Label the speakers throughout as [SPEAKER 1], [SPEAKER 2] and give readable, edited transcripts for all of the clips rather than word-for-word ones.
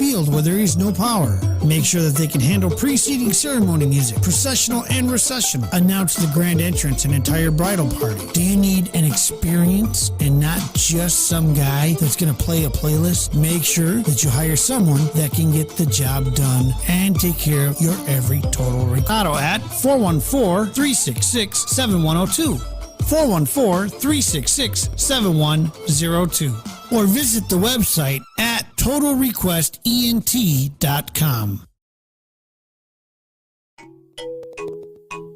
[SPEAKER 1] field where there is no power. Make sure that they can handle preceding ceremony music, processional and recessional. Announce the grand entrance and entire bridal party. Do you need an experience and not just some guy that's going to play a playlist? Make sure that you hire someone that can get the job done and take care of your every total Ricardo at 414-366-7102. 414-366-7102. Or visit the website at TotalRequestENT.com.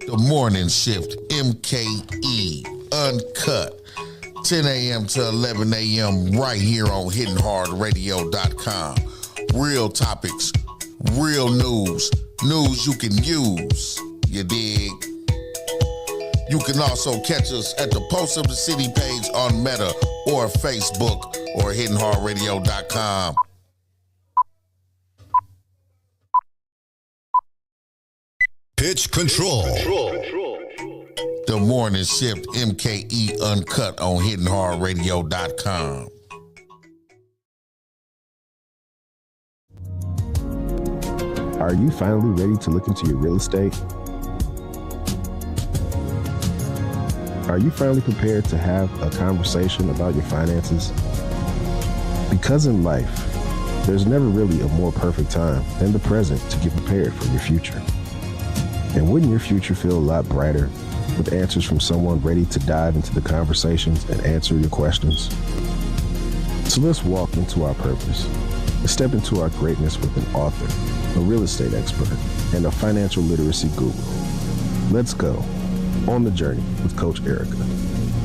[SPEAKER 2] The Morning Shift Mke Uncut. 10 a.m. to 11 a.m. right here on HittinHardRadio.com. Real topics, real news you can use. You dig? You can also catch us at the Post of the City page on Meta or Facebook or HittinHardRadio.com.
[SPEAKER 3] Pitch control.
[SPEAKER 2] The Morning Shift Mke Uncut on HittinHardRadio.com.
[SPEAKER 4] Are you finally ready to look into your real estate? Are you finally prepared to have a conversation about your finances? Because in life, there's never really a more perfect time than the present to get prepared for your future. And wouldn't your future feel a lot brighter with answers from someone ready to dive into the conversations and answer your questions? So let's walk into our purpose and step into our greatness with an author, a real estate expert, and a financial literacy guru. Let's go on the journey with Coach Erica.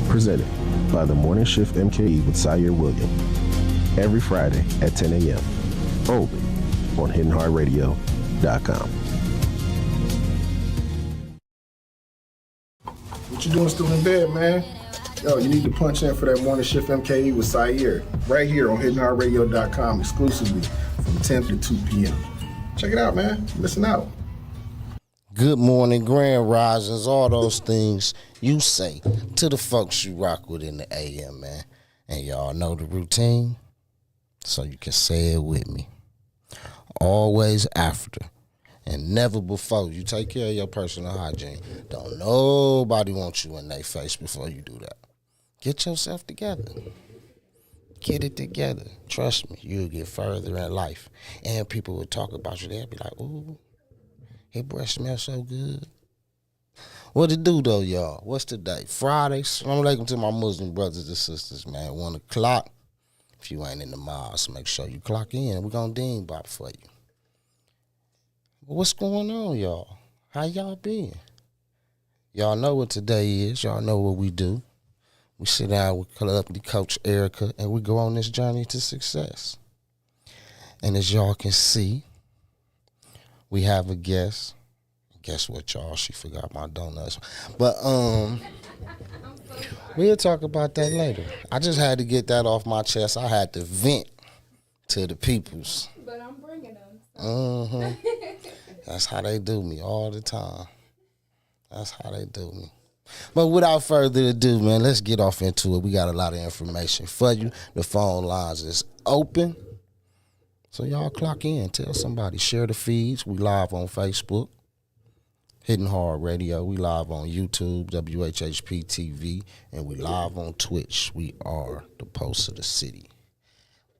[SPEAKER 4] Presented by the Morning Shift Mke with Sy'Eir William. Every Friday at 10 a.m. Only on HittinHardRadio.com.
[SPEAKER 5] What you doing still in bed, man? Yo, you need to punch in for that Morning Shift Mke with Sy'Eir right here on HittinHardRadio.com exclusively from 10 to 2 p.m. Check it out, man. You're missing out.
[SPEAKER 6] Good morning, grand risings, all those things you say to the folks you rock with in the AM, man. And y'all know the routine, so you can say it with me. Always after and never before. You take care of your personal hygiene. Don't nobody want you in their face before you do that. Get yourself together. Get it together. Trust me, you'll get further in life. And people will talk about you. They'll be like, ooh, his breath smells so good. What it do, though, y'all? What's today? Friday. Assalamu alaikum to my Muslim brothers and sisters, man. 1 o'clock. If you ain't in the mosque, make sure you clock in. We're going to ding bop for you. What's going on, y'all? How y'all been? Y'all know what today is. Y'all know what we do. We sit down with Coach Erica, and we go on this journey to success. And as y'all can see, we have a guest. Guess what, y'all? She forgot my donuts. But we'll talk about that later. I just had to get that off my chest. I had to vent to the peoples.
[SPEAKER 7] But I'm bringing them.
[SPEAKER 6] So. That's how they do me all the time. That's how they do me. But without further ado, man, let's get off into it. We got a lot of information for you. The phone lines is open. So y'all clock in. Tell somebody. Share the feeds. We live on Facebook. Hittin Hard Radio. We live on YouTube, WHHP TV. And we live on Twitch. We are the Post of the City.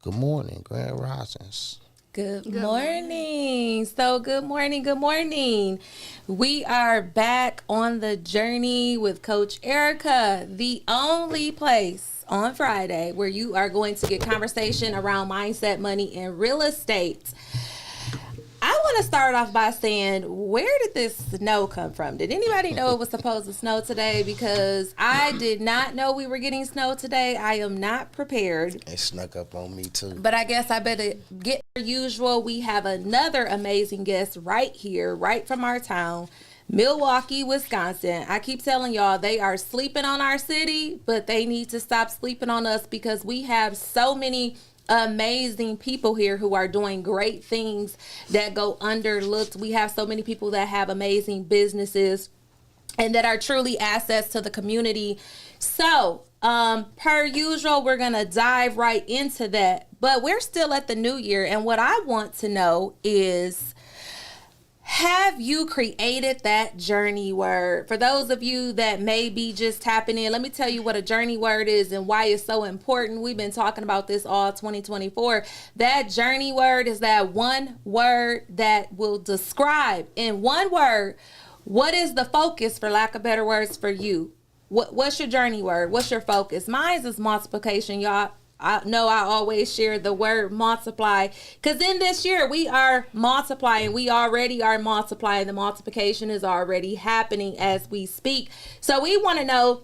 [SPEAKER 6] Good morning, Grand Risings.
[SPEAKER 7] Good morning. So good morning. We are back on the journey with Coach Erica, the only place on Friday where you are going to get conversation around mindset, money, and real estate. I want to start off by saying, where did this snow come from? Did anybody know it was supposed to snow today? Because I did not know we were getting snow today. I am not prepared.
[SPEAKER 6] It snuck up on me too.
[SPEAKER 7] But I guess I better get per usual. We have another amazing guest right here, right from our town, Milwaukee, Wisconsin. I keep telling y'all they are sleeping on our city, but they need to stop sleeping on us because we have so many amazing people here who are doing great things that go underlooked. We have so many people that have amazing businesses and that are truly assets to the community. So, per usual, we're going to dive right into that. but we're still at the new year. And what I want to know is, have you created that journey word? For those of you that may be just tapping in, let me tell you what a journey word is and why it's so important. We've been talking about this all 2024. That journey word is that one word that will describe in one word what is the focus, for lack of better words, for you. What's your journey word? What's your focus? Mine is multiplication, y'all. I know I always share the word multiply, because in this year we are multiplying. We already are multiplying. The multiplication is already happening as we speak. So we want to know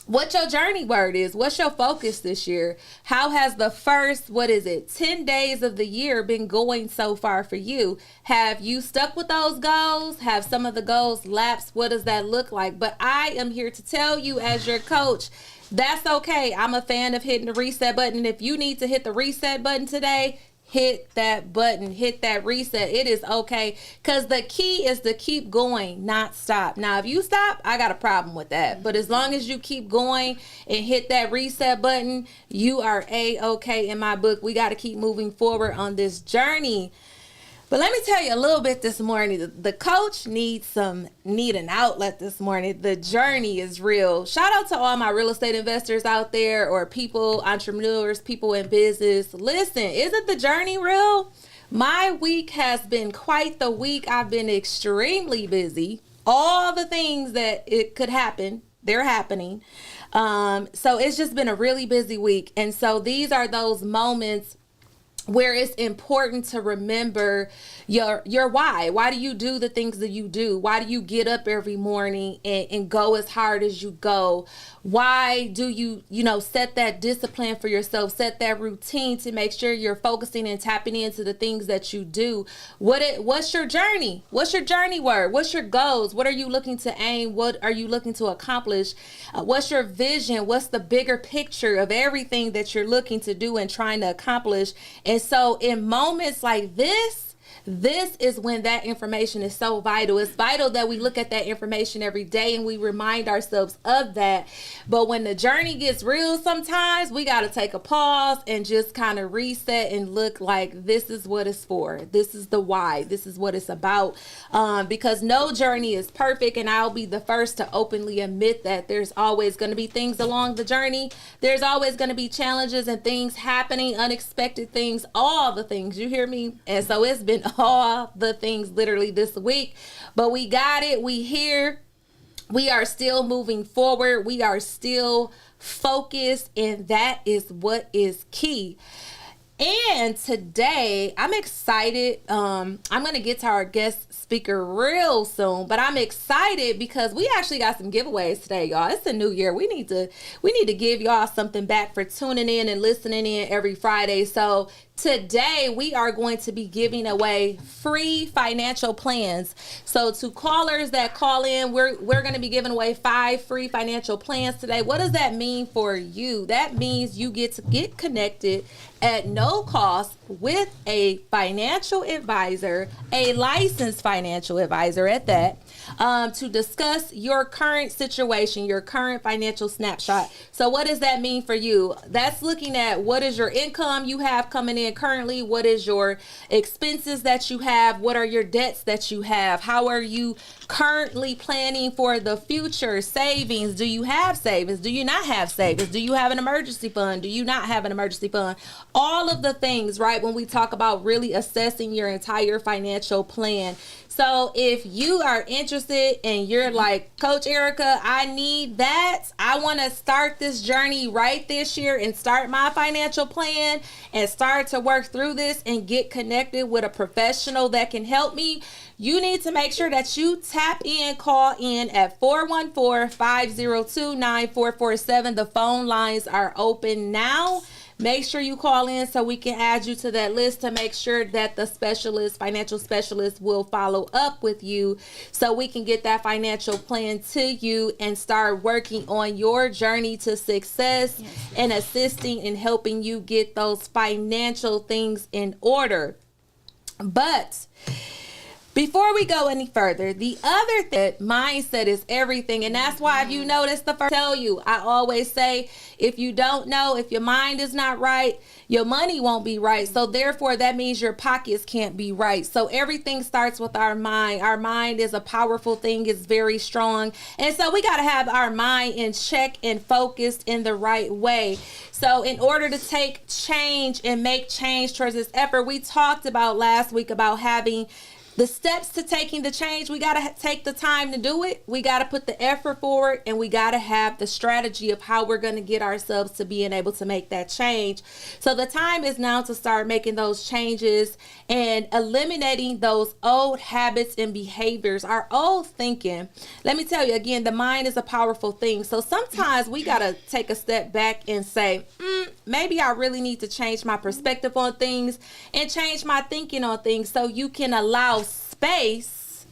[SPEAKER 7] what your journey word is. What's your focus this year? How has the first, 10 days of the year been going so far for you? Have you stuck with those goals? Have some of the goals lapsed? What does that look like? But I am here to tell you, as your coach, that's okay. I'm a fan of hitting the reset button. If you need to hit the reset button today, hit that button, hit that reset. It is okay, because the key is to keep going, not stop. Now, if you stop, I got a problem with that. But as long as you keep going and hit that reset button, you are A-okay in my book. We got to keep moving forward on this journey. But let me tell you a little bit this morning. The coach needs an outlet this morning. The journey is real. Shout out to all my real estate investors out there, or people, entrepreneurs, people in business. Listen, isn't the journey real? My week has been quite the week. I've been extremely busy. All the things that it could happen, they're happening. So it's just been a really busy week. And so these are those moments where it's important to remember your why. Why do you do the things that you do? Why do you get up every morning and go as hard as you go? Why do you set that discipline for yourself, set that routine to make sure you're focusing and tapping into the things that you do? What's your journey? What's your journey word? What's your goals? What are you looking to aim? What are you looking to accomplish? What's your vision? What's the bigger picture of everything that you're looking to do and trying to accomplish? And so in moments like this is when that information is so vital. It's vital that we look at that information every day and we remind ourselves of that. But when the journey gets real, sometimes we got to take a pause and just kind of reset and look like, this is what it's for. This is the why. This is what it's about. Because no journey is perfect. And I'll be the first to openly admit that there's always going to be things along the journey. There's always going to be challenges and things happening, unexpected things, all the things, you hear me? And so it's been all the things literally this week, but we got it. We here. We are still moving forward. We are still focused, and that is what is key. And today I'm excited. I'm going to get to our guest speaker real soon, but I'm excited because we actually got some giveaways today, y'all. It's a new year. We need to give y'all something back for tuning in and listening in every Friday. So today we are going to be giving away free financial plans. So to callers that call in, we're going to be giving away 5 free financial plans today. What does that mean for you? That means you get to get connected at no cost with a financial advisor, a licensed financial advisor at that, to discuss your current situation, your current financial snapshot. So what does that mean for you? That's looking at what is your income you have coming in currently, what is your expenses that you have, what are your debts that you have, how are you currently planning for the future, savings, do you have savings, do you not have savings, do you have an emergency fund, do you not have an emergency fund, all of the things, right, when we talk about really assessing your entire financial plan. So if you are interested and you're like, Coach Erica, I need that. I want to start this journey right this year and start my financial plan and start to work through this and get connected with a professional that can help me. You need to make sure that you tap in, call in at 414-502-9447. The phone lines are open now. Make sure you call in so we can add you to that list to make sure that the financial specialist will follow up with you so we can get that financial plan to you and start working on your journey to success and assisting and helping you get those financial things in order. But Before we go any further, the other thing, mindset is everything. And that's why, if you notice, the first tell you, I always say, if you don't know, if your mind is not right, your money won't be right. So therefore, that means your pockets can't be right. So everything starts with our mind. Our mind is a powerful thing. It's very strong. And so we got to have our mind in check and focused in the right way. So in order to take change and make change towards this effort, we talked about last week about having the steps to taking the change. We got to take the time to do it. We got to put the effort forward, and we got to have the strategy of how we're going to get ourselves to being able to make that change. So the time is now to start making those changes and eliminating those old habits and behaviors, our old thinking. Let me tell you again, the mind is a powerful thing. So sometimes we got to take a step back and say, maybe I really need to change my perspective on things and change my thinking on things, so you can allow space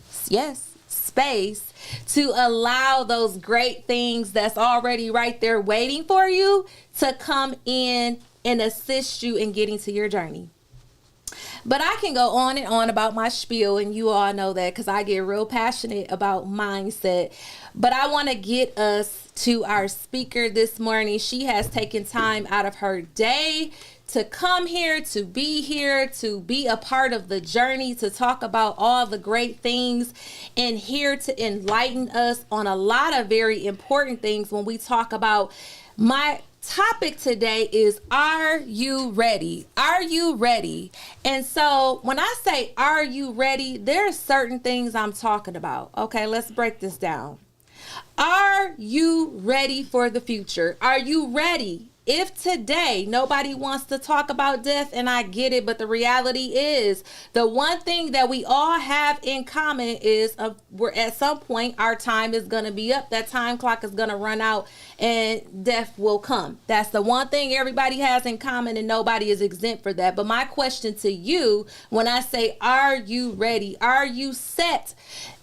[SPEAKER 7] to allow those great things that's already right there waiting for you to come in and assist you in getting to your journey. But I can go on and on about my spiel, and you all know that because I get real passionate about mindset. But I want to get us to our speaker this morning. She has taken time out of her day to come here, to be a part of the journey, to talk about all the great things, and here to enlighten us on a lot of very important things when we talk about my topic today is, are you ready? Are you ready? And so when I say, are you ready? There's certain things I'm talking about. Okay, let's break this down. Are you ready for the future? Are you ready? If today nobody wants to talk about death, and I get it, but the reality is the one thing that we all have in common is we're at some point our time is going to be up. That time clock is going to run out and death will come. That's the one thing everybody has in common, and nobody is exempt for that. But my question to you, when I say, are you ready? Are you set?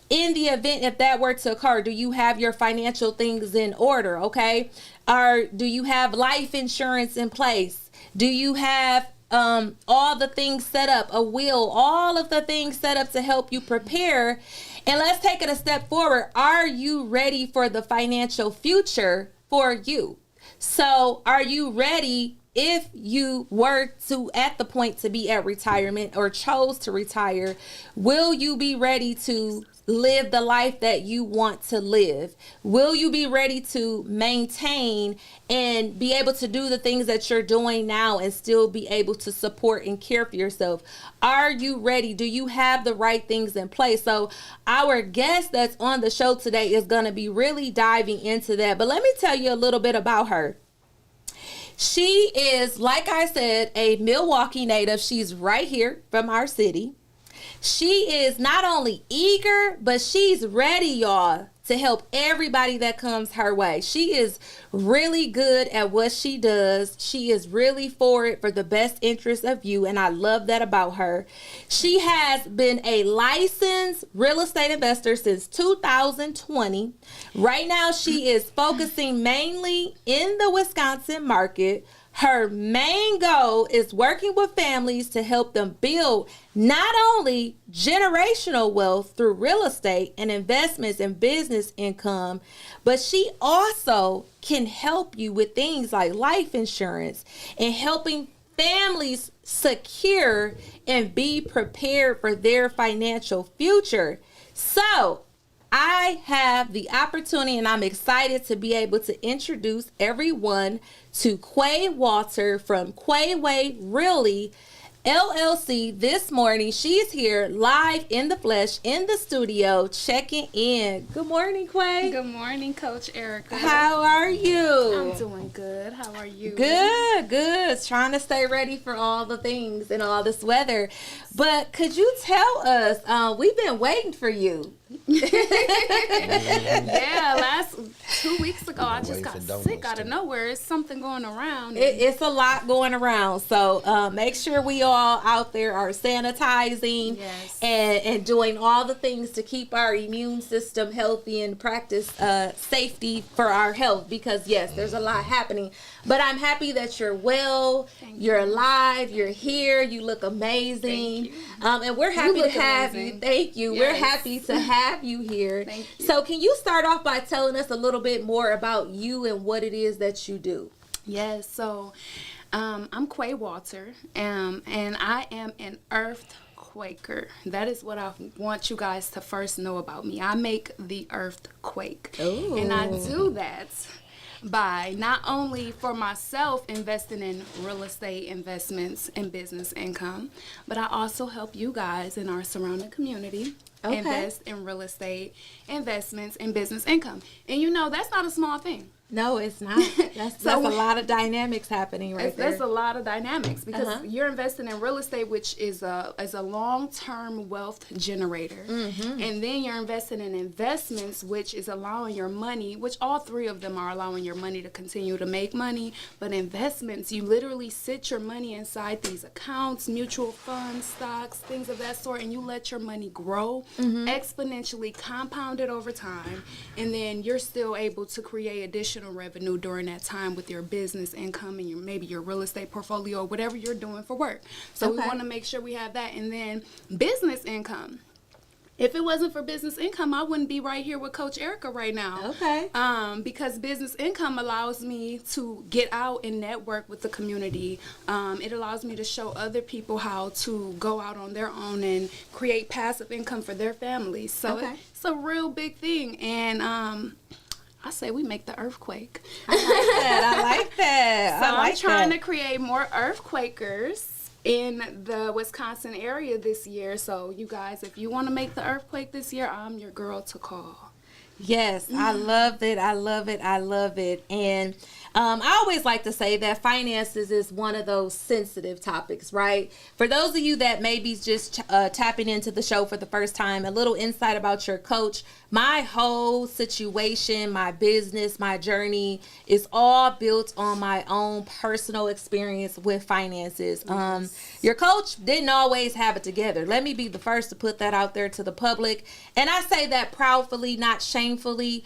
[SPEAKER 7] In the event if that were to occur, do you have your financial things in order? Okay. Do you have life insurance in place? Do you have all the things set up, a will, all of the things set up to help you prepare? And let's take it a step forward. Are you ready for the financial future for you? So are you ready if you were to at the point to be at retirement or chose to retire? Will you be ready to live the life that you want to live? Will you be ready to maintain and be able to do the things that you're doing now and still be able to support and care for yourself? Are you ready? Do you have the right things in place? So our guest that's on the show today is going to be really diving into that. But let me tell you a little bit about her. She is, like I said, a Milwaukee native. She's right here from our city. She is not only eager, but she's ready, y'all, to help everybody that comes her way. She is really good at what she does. She is really for it, for the best interest of you, and I love that about her. She has been a licensed real estate investor since 2020. Right now, she is focusing mainly in the Wisconsin market. Her main goal is working with families to help them build not only generational wealth through real estate and investments and business income, but she also can help you with things like life insurance and helping families secure and be prepared for their financial future. So I have the opportunity, and I'm excited to be able to introduce everyone to Quay Walter from QuayWay Really LLC this morning. She's here live in the flesh in the studio checking in. Good morning, Quay.
[SPEAKER 8] Good morning, Coach Erica.
[SPEAKER 7] How are you?
[SPEAKER 8] I'm doing good. How are you?
[SPEAKER 7] Good. Trying to stay ready for all the things and all this weather. But could you tell us, we've been waiting for you.
[SPEAKER 8] Last 2 weeks ago, I just got sick out of nowhere. It's something going around.
[SPEAKER 7] It's a lot going around. So make sure we all out there are sanitizing and doing all the things to keep our immune system healthy and practice safety for our health, because yes, there's a lot happening. But I'm happy that you're well, you're alive, you're here, you look amazing. And we're happy to have you. Thank you. We're happy to have you here.
[SPEAKER 8] Thank you.
[SPEAKER 7] So can you start off by telling us a little bit more about you and what it is that you do?
[SPEAKER 8] Yes, so I'm Quay Walter, and I am an earthquaker. That is what I want you guys to first know about me. I make the earth quake.
[SPEAKER 7] Ooh.
[SPEAKER 8] And I do that by not only for myself investing in real estate investments and business income, but I also help you guys in our surrounding community invest in real estate investments and business income. And you know, that's not a small thing.
[SPEAKER 7] No, it's not. That's a lot of dynamics happening right there.
[SPEAKER 8] That's a lot of dynamics, because you're investing in real estate, which is a long-term wealth generator. And then you're investing in investments, which is allowing your money, which all three of them are allowing your money to continue to make money. But investments, you literally sit your money inside these accounts, mutual funds, stocks, things of that sort, and you let your money grow exponentially, compounded over time, and then you're still able to create additional revenue during that time with your business income and maybe your real estate portfolio or whatever you're doing for work. So we want to make sure we have that. And then business income. If it wasn't for business income, I wouldn't be right here with Coach Erica right now. Because business income allows me to get out and network with the community. It allows me to show other people how to go out on their own and create passive income for their families. So it's a real big thing. And I say we make the earthquake.
[SPEAKER 7] I like that.
[SPEAKER 8] So I'm trying to create more earthquakers in the Wisconsin area this year. So you guys, if you want to make the earthquake this year, I'm your girl to call.
[SPEAKER 7] Yes, I love it. I love it. I love it. And I always like to say that finances is one of those sensitive topics, right? For those of you that maybe just tapping into the show for the first time, a little insight about your coach. My whole situation, my business, my journey is all built on my own personal experience with finances. Your coach didn't always have it together. Let me be the first to put that out there to the public. And I say that proudly, not shamefully,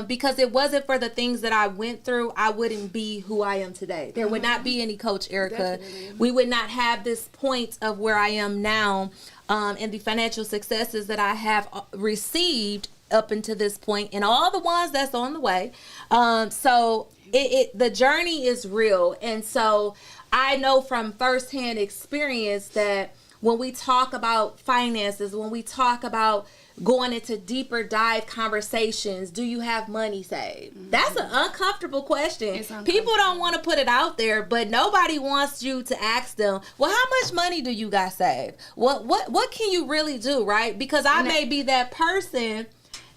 [SPEAKER 7] because it wasn't for the things that I went through, I wouldn't be who I am today. There would not be any Coach Erica. Definitely. We would not have this point of where I am now, and the financial successes that I have received up until this point, and all the ones that's on the way. So the journey is real. And so I know from firsthand experience that when we talk about finances, when we talk about going into deeper dive conversations, do you have money saved? That's an uncomfortable question. People don't want to put it out there, but nobody wants you to ask them, well, how much money do you guys save? What can you really do, right? Because I may be that person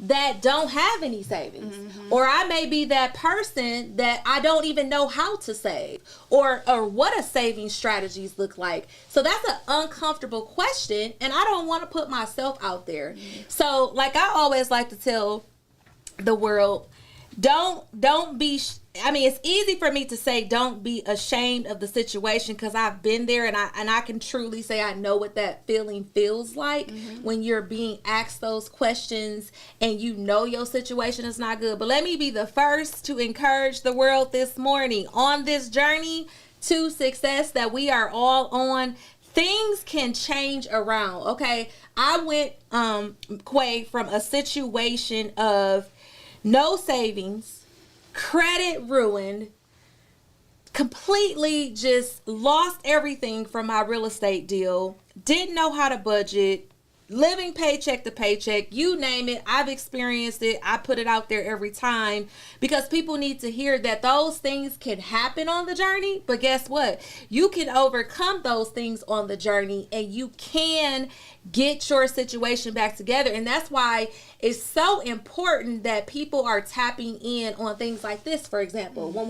[SPEAKER 7] that don't have any savings, or I may be that person that I don't even know how to save, or what a saving strategies look like. So that's an uncomfortable question, and I don't want to put myself out there. So like I always like to tell the world, don't be I mean, it's easy for me to say don't be ashamed of the situation, because I've been there, and I can truly say I know what that feeling feels like when you're being asked those questions and you know your situation is not good. But let me be the first to encourage the world this morning on this journey to success that we are all on. Things can change around, okay? I went, Quay, from a situation of no savings, credit ruined, completely just lost everything from my real estate deal, didn't know how to budget, living paycheck to paycheck, you name it. I've experienced it. I put it out there every time because people need to hear that those things can happen on the journey. But guess what? You can overcome those things on the journey, and you can get your situation back together. And that's why it's so important that people are tapping in on things like this. For example, when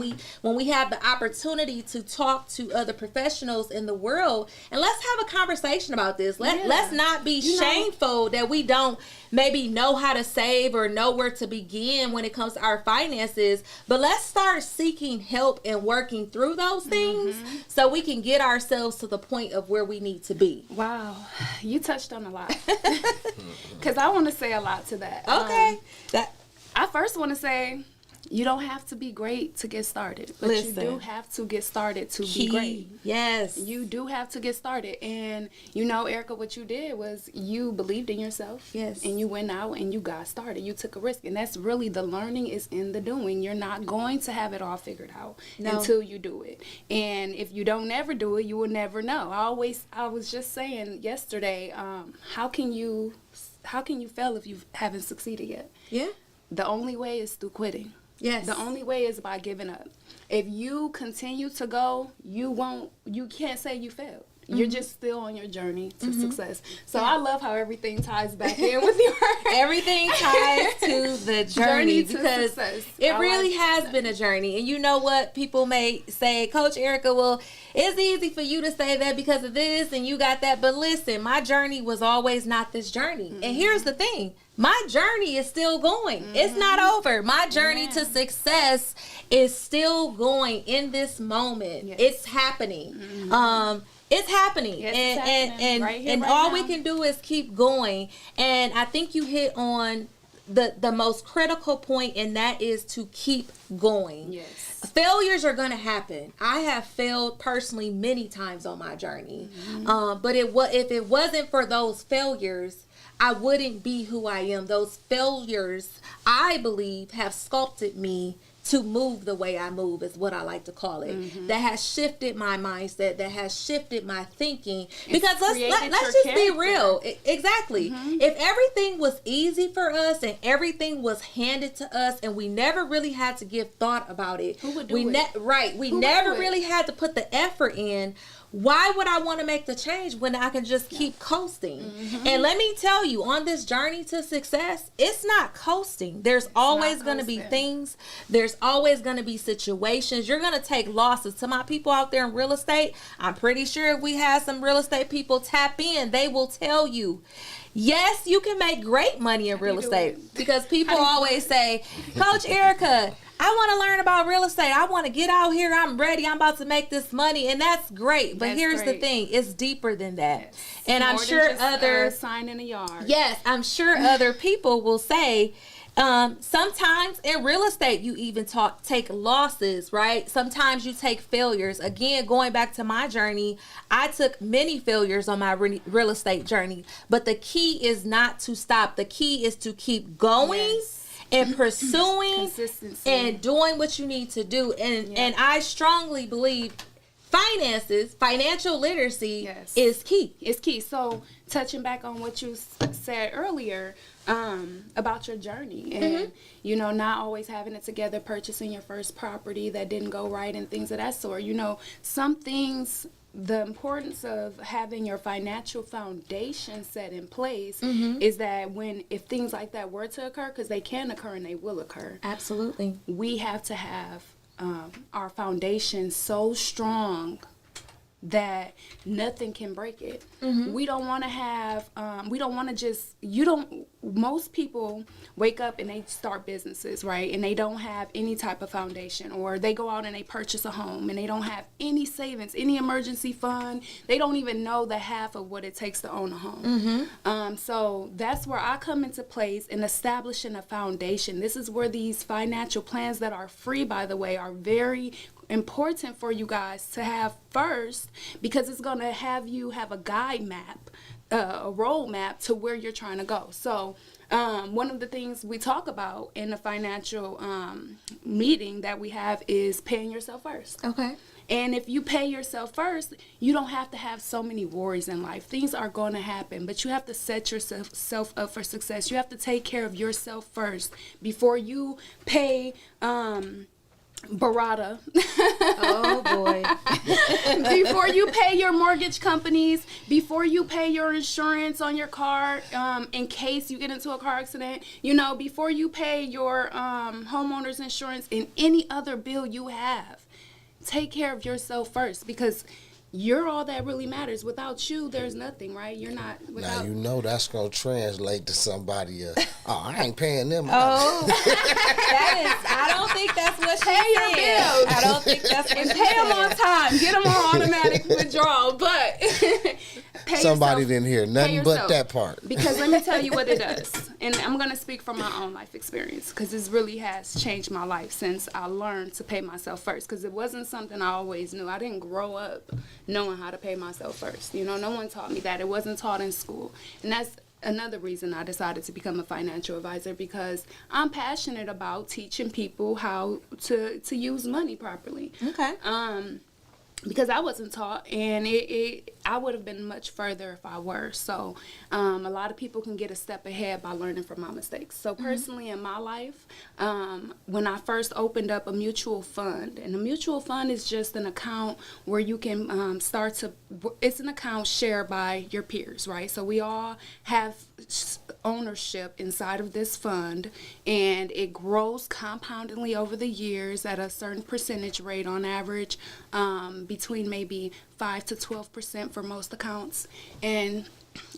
[SPEAKER 7] we have the opportunity to talk to other professionals in the world, and let's have a conversation about this. Let's not be shameful shameful that we don't maybe know how to save or know where to begin when it comes to our finances. But let's start seeking help and working through those things so we can get ourselves to the point of where we need to be.
[SPEAKER 8] Wow, you touched on a lot. Because I want to say a lot to that.
[SPEAKER 7] Okay.
[SPEAKER 8] I first want to say, you don't have to be great to get started, but you do have to get started to be great.
[SPEAKER 7] Yes.
[SPEAKER 8] You do have to get started. And, you know, Erica, what you did was you believed in yourself.
[SPEAKER 7] Yes.
[SPEAKER 8] And you went out and you got started. You took a risk. And that's really the learning is in the doing. You're not going to have it all figured out until you do it. And if you don't ever do it, you will never know. I was just saying yesterday, how can you fail if you haven't succeeded yet?
[SPEAKER 7] Yeah.
[SPEAKER 8] The only way is through quitting.
[SPEAKER 7] Yes.
[SPEAKER 8] The only way is by giving up. If you continue to go, you can't say you failed. You're just still on your journey to success. So I love how everything ties back in with your
[SPEAKER 7] everything ties to the journey
[SPEAKER 8] to
[SPEAKER 7] because
[SPEAKER 8] success.
[SPEAKER 7] it really has been a journey. And you know what? People may say, Coach Erica, well, it's easy for you to say that because of this and you got that. But listen, my journey was always not this journey. And here's the thing. My journey is still going. It's not over. My journey to success is still going in this moment.
[SPEAKER 8] Yes.
[SPEAKER 7] It's happening. It's happening.
[SPEAKER 8] Yes,
[SPEAKER 7] and
[SPEAKER 8] it's happening. Right here, right
[SPEAKER 7] all
[SPEAKER 8] now.
[SPEAKER 7] we can do is keep going. And I think you hit on the most critical point, and that is to keep going.
[SPEAKER 8] Yes.
[SPEAKER 7] Failures are going to happen. I have failed personally many times on my journey. But if it wasn't for those failures, I wouldn't be who I am. Those failures, I believe, have sculpted me to move the way I move, is what I like to call it. That has shifted my mindset, that has shifted my thinking. Because let's just be real. Exactly. If everything was easy for us and everything was handed to us and we never really had to give thought about it,
[SPEAKER 8] who would do it?
[SPEAKER 7] We never really had to put the effort in. Why would I want to make the change when I can just keep coasting? And let me tell you, on this journey to success, it's not coasting. There's always going to be things. There's always going to be situations. You're going to take losses. To my people out there in real estate, I'm pretty sure if we had some real estate people tap in, they will tell you, yes, you can make great money in real estate. Because people always say, Coach Erica, I want to learn about real estate. I want to get out here. I'm ready. I'm about to make this money. And that's great. But here's the thing. It's deeper than that.
[SPEAKER 8] Yes.
[SPEAKER 7] And
[SPEAKER 8] More
[SPEAKER 7] I'm
[SPEAKER 8] than
[SPEAKER 7] sure
[SPEAKER 8] just sign in a yard.
[SPEAKER 7] Yes, I'm sure other people will say, sometimes in real estate, you even take losses, right? Sometimes you take failures. Again, going back to my journey, I took many failures on my real estate journey. But the key is not to stop. The key is to keep going.
[SPEAKER 8] Yes.
[SPEAKER 7] And pursuing and doing what you need to do. And I strongly believe financial literacy is key.
[SPEAKER 8] It's key. So touching back on what you said earlier about your journey and, you know, not always having it together, purchasing your first property that didn't go right and things of that sort. You know, some things, the importance of having your financial foundation set in place is that if things like that were to occur, because they can occur and they will occur.
[SPEAKER 7] Absolutely.
[SPEAKER 8] We have to have our foundation so strong that nothing can break it. We don't want to have, most people wake up and they start businesses, right? And they don't have any type of foundation, or they go out and they purchase a home and they don't have any savings, any emergency fund. They don't even know the half of what it takes to own a home. So that's where I come into place in establishing a foundation. This is where these financial plans that are free, by the way, are very important for you guys to have first, because it's going to have you have a guide map, a roadmap to where you're trying to go. So one of the things we talk about in the financial meeting that we have is paying yourself first.
[SPEAKER 7] Okay.
[SPEAKER 8] And if you pay yourself first, you don't have to have so many worries in life. Things are going to happen, but you have to set yourself up for success. You have to take care of yourself first before you pay Barada.
[SPEAKER 7] Oh boy.
[SPEAKER 8] Before you pay your mortgage companies, before you pay your insurance on your car, in case you get into a car accident, you know, before you pay your homeowner's insurance and any other bill you have, take care of yourself first, because you're all that really matters. Without you, there's nothing, right? You're not.
[SPEAKER 6] Now you know that's gonna translate to somebody. I ain't paying them.
[SPEAKER 7] Oh, that is. I don't think that's what she
[SPEAKER 8] Pay your
[SPEAKER 7] said.
[SPEAKER 8] bills.
[SPEAKER 7] I don't think that's what
[SPEAKER 8] And
[SPEAKER 7] she
[SPEAKER 8] pay them
[SPEAKER 7] said.
[SPEAKER 8] on time. Get them on automatic withdrawal. But pay
[SPEAKER 6] Somebody
[SPEAKER 8] yourself,
[SPEAKER 6] didn't hear
[SPEAKER 8] pay
[SPEAKER 6] nothing but
[SPEAKER 8] yourself.
[SPEAKER 6] that part.
[SPEAKER 8] Because let me tell you what it does. And I'm going to speak from my own life experience because this really has changed my life since I learned to pay myself first. Because it wasn't something I always knew. I didn't grow up knowing how to pay myself first. You know, no one taught me that. It wasn't taught in school. And that's another reason I decided to become a financial advisor, because I'm passionate about teaching people how to use money properly.
[SPEAKER 7] Okay.
[SPEAKER 8] Because I wasn't taught, and I would have been much further if I were. So a lot of people can get a step ahead by learning from my mistakes. So personally in my life, when I first opened up a mutual fund, and a mutual fund is just an account where you can it's an account shared by your peers, right? So we all have ownership inside of this fund, and it grows compoundingly over the years at a certain percentage rate on average, between maybe 5 to 12% for most accounts. And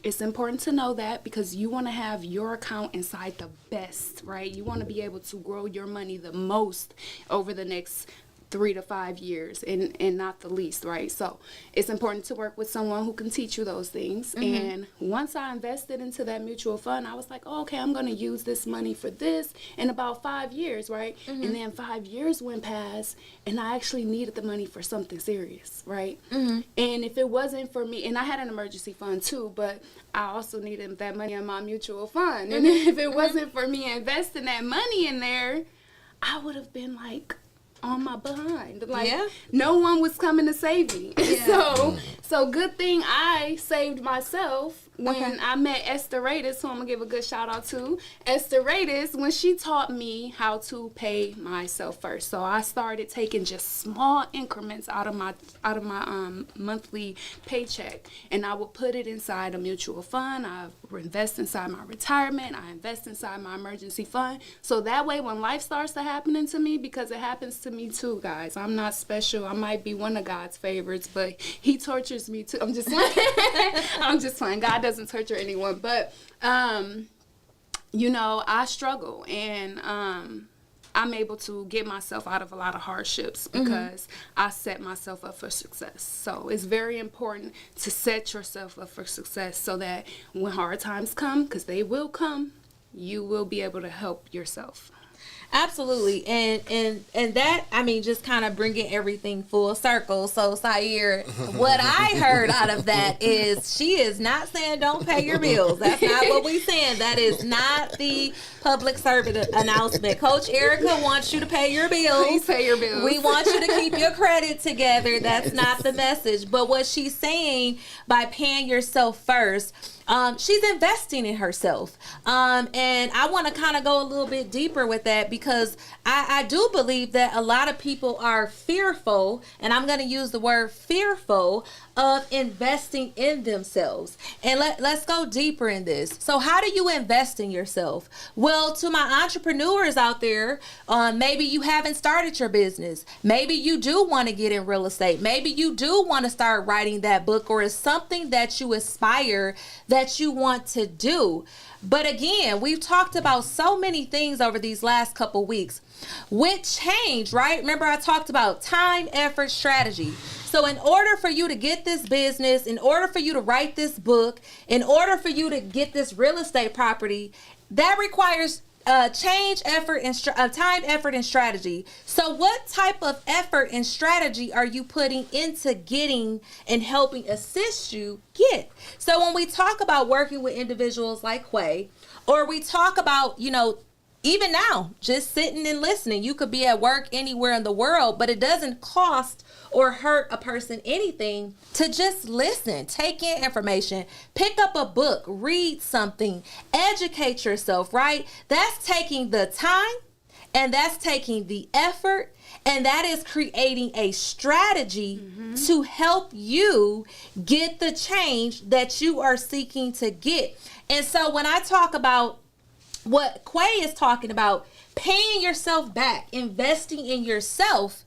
[SPEAKER 8] it's important to know that because you want to have your account inside the best, right? You want to be able to grow your money the most over the next 3 to 5 years, and not the least, right? So it's important to work with someone who can teach you those things. And once I invested into that mutual fund, I was like, oh, okay, I'm going to use this money for this in about 5 years, right? And then 5 years went past, and I actually needed the money for something serious, right? And if it wasn't for me, and I had an emergency fund too, but I also needed that money in my mutual fund. And if it wasn't for me investing that money in there, I would have been like on my behind. Like, no one was coming to save me. So good thing I saved myself when I met Esther Radis, who I'm going to give a good shout out to. Esther Radis, when she taught me how to pay myself first. So I started taking just small increments out of my monthly paycheck, and I would put it inside a mutual fund. I invest inside my retirement. I invest inside my emergency fund. So that way when life starts to happening to me, because it happens to me too, guys. I'm not special. I might be one of God's favorites, but he tortures me too. I'm just playing. I'm just playing. God doesn't torture anyone, but you know, I struggle, and I'm able to get myself out of a lot of hardships because I set myself up for success. So it's very important to set yourself up for success so that when hard times come, because they will come, you will be able to help yourself.
[SPEAKER 7] Absolutely. And that, I mean, just kind of bringing everything full circle. So, Sy'Eir, what I heard out of that is she is not saying don't pay your bills. That's not what we saying. That is not the public service announcement. Coach Erica wants you to pay your bills.
[SPEAKER 8] Please pay your bills.
[SPEAKER 7] We want you to keep your credit together. That's not the message. But what she's saying by paying yourself first, she's investing in herself. And I want to kind of go a little bit deeper with that, because I do believe that a lot of people are fearful, and I'm going to use the word fearful, of investing in themselves. And let's go deeper in this. So how do you invest in yourself? Well, to my entrepreneurs out there, maybe you haven't started your business. Maybe you do want to get in real estate. Maybe you do want to start writing that book, or it's something that you aspire that you want to do. But again, we've talked about so many things over these last couple weeks with change, right? Remember, I talked about time, effort, strategy. So in order for you to get this business, in order for you to write this book, in order for you to get this real estate property, that requires change, effort, and time, effort, and strategy. So what type of effort and strategy are you putting into getting and helping assist you get? So when we talk about working with individuals like Quay, or we talk about, you know, even now, just sitting and listening, you could be at work anywhere in the world, but it doesn't cost or hurt a person anything to just listen, take in information, pick up a book, read something, educate yourself, right? That's taking the time, and that's taking the effort, and that is creating a strategy to help you get the change that you are seeking to get. And so when I talk about what Quay is talking about, paying yourself back, investing in yourself,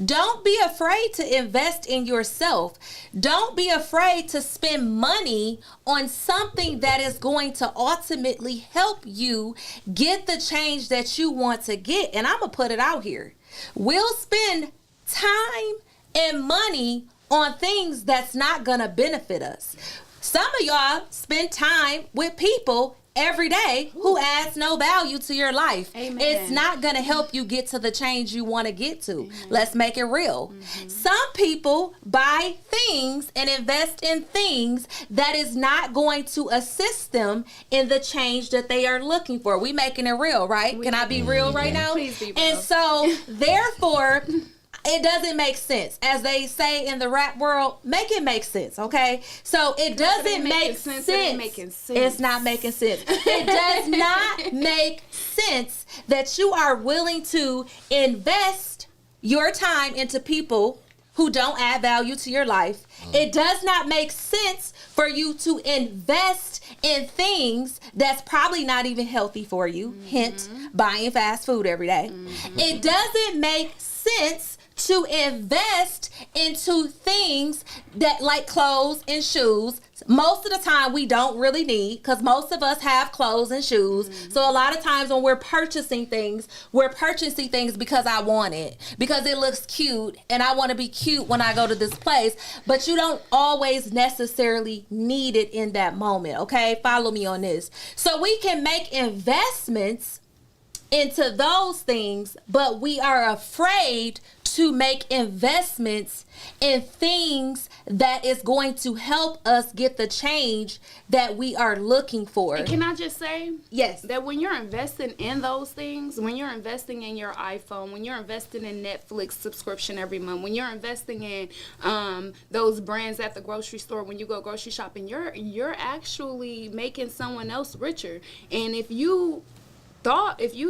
[SPEAKER 7] Don't be afraid to invest in yourself. Don't be afraid to spend money on something that is going to ultimately help you get the change that you want to get. And I'm going to put it out here. We'll spend time and money on things that's not going to benefit us. Some of y'all spend time with people every day who adds no value to your life.
[SPEAKER 8] Amen.
[SPEAKER 7] It's not going to help you get to the change you want to get to. Amen. Let's make it real. Some people buy things and invest in things that is not going to assist them in the change that they are looking for. We making it real, right? Can I be real right now?
[SPEAKER 8] Please be real.
[SPEAKER 7] And so, therefore, it doesn't make sense. As they say in the rap world, make it make sense, okay? So it doesn't make sense.
[SPEAKER 8] It ain't making sense.
[SPEAKER 7] It's not making sense. It does not make sense that you are willing to invest your time into people who don't add value to your life. It does not make sense for you to invest in things that's probably not even healthy for you. Hint, buying fast food every day. It doesn't make sense to invest into things that like clothes and shoes. Most of the time we don't really need, because most of us have clothes and shoes. So a lot of times when we're purchasing things because I want it, because it looks cute and I want to be cute when I go to this place. But you don't always necessarily need it in that moment, okay? Follow me on this. So we can make investments into those things, but we are afraid to make investments in things that is going to help us get the change that we are looking for.
[SPEAKER 8] And can I just say,
[SPEAKER 7] yes,
[SPEAKER 8] that when you're investing in those things, when you're investing in your iPhone, when you're investing in Netflix subscription every month, when you're investing in those brands at the grocery store, when you go grocery shopping, you're actually making someone else richer. And if you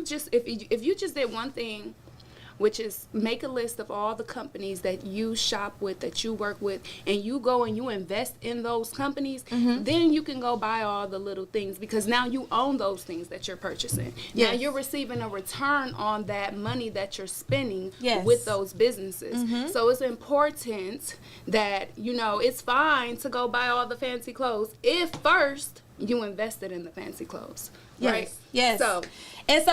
[SPEAKER 8] just did one thing, which is make a list of all the companies that you shop with, that you work with, and you go and you invest in those companies, then you can go buy all the little things, because now you own those things that you're purchasing. Yes. Now you're receiving a return on that money that you're spending with those businesses. So it's important that, it's fine to go buy all the fancy clothes if first you invested in the fancy clothes.
[SPEAKER 7] Yes.
[SPEAKER 8] Right?
[SPEAKER 7] Yes. So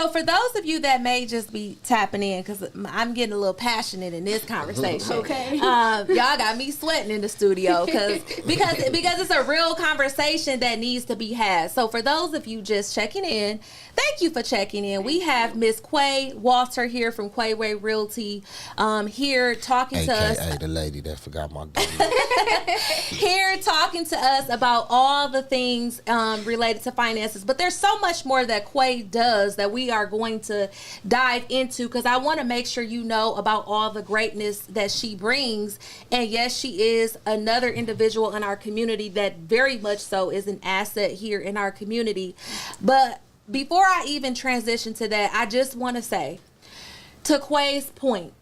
[SPEAKER 7] for those of you that may just be tapping in, because I'm getting a little passionate in this conversation.
[SPEAKER 8] Okay.
[SPEAKER 7] Y'all got me sweating in the studio because it's a real conversation that needs to be had. So for those of you just checking in, thank you for checking in. We have Miss Quay Walter here from QuayWay Realty here talking to us.
[SPEAKER 6] AKA the lady that forgot my name.
[SPEAKER 7] Here talking to us about all the things related to finances. But there's so much more that Quay does that we are going to dive into, because I want to make sure you know about all the greatness that she brings. And yes, she is another individual in our community that very much so is an asset here in our community. But before I even transition to that, I just want to say, to Quay's point,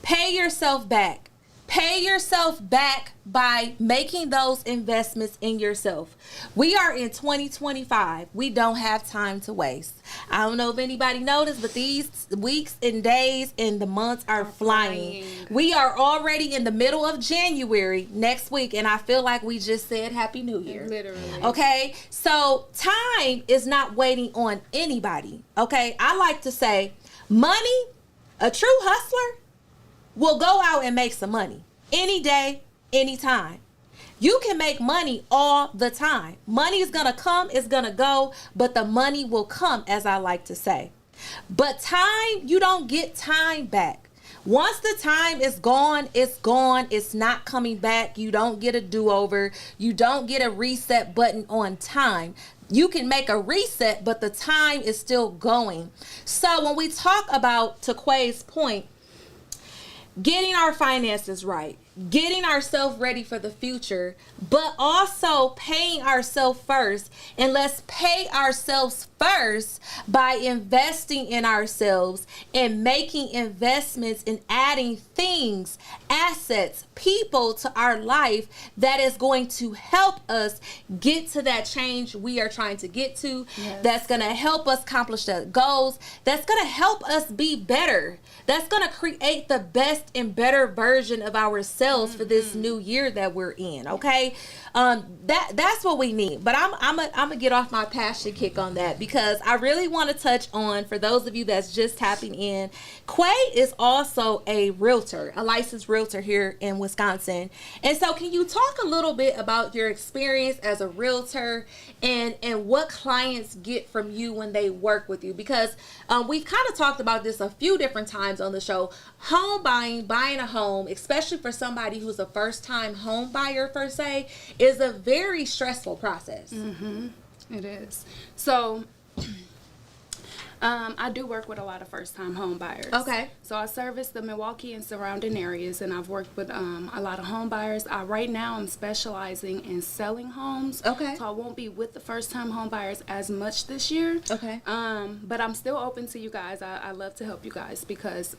[SPEAKER 7] pay yourself back. Pay yourself back by making those investments in yourself. We are in 2025. We don't have time to waste. I don't know if anybody noticed, but these weeks and days and the months are flying. We are already in the middle of January next week, and I feel like we just said Happy New Year.
[SPEAKER 8] Literally.
[SPEAKER 7] Okay? So time is not waiting on anybody. Okay? I like to say money, a true hustler, will go out and make some money any day, anytime. You can make money all the time. Money is going to come, it's going to go, but the money will come, as I like to say. But time, you don't get time back. Once the time is gone, it's gone. It's not coming back. You don't get a do-over. You don't get a reset button on time. You can make a reset, but the time is still going. So when we talk about, to Quay's point, getting our finances right, getting ourselves ready for the future, but also paying ourselves first. And let's pay ourselves first by investing in ourselves and making investments and adding things, assets, people to our life that is going to help us get to that change we are trying to get to. Yes. That's going to help us accomplish the goals. That's going to help us be better. That's going to create the best and better version of ourselves for this new year that we're in. Okay. That's what we need. But I'm gonna get off my passion kick on that, because I really want to touch on, for those of you that's just tapping in, Quay is also a realtor, a licensed realtor here in Wisconsin. And so can you talk a little bit about your experience as a realtor and what clients get from you when they work with you? Because we've kind of talked about this a few different times on the show. Home buying a home, especially for somebody who's a first-time home buyer per se, is a very stressful process.
[SPEAKER 8] It is. So I do work with a lot of first-time home buyers.
[SPEAKER 7] Okay.
[SPEAKER 8] So I service the Milwaukee and surrounding areas, and I've worked with a lot of home buyers. Right now I'm specializing in selling homes.
[SPEAKER 7] Okay.
[SPEAKER 8] So I won't be with the first-time home buyers as much this year.
[SPEAKER 7] Okay.
[SPEAKER 8] But I'm still open to you guys. I love to help you guys, because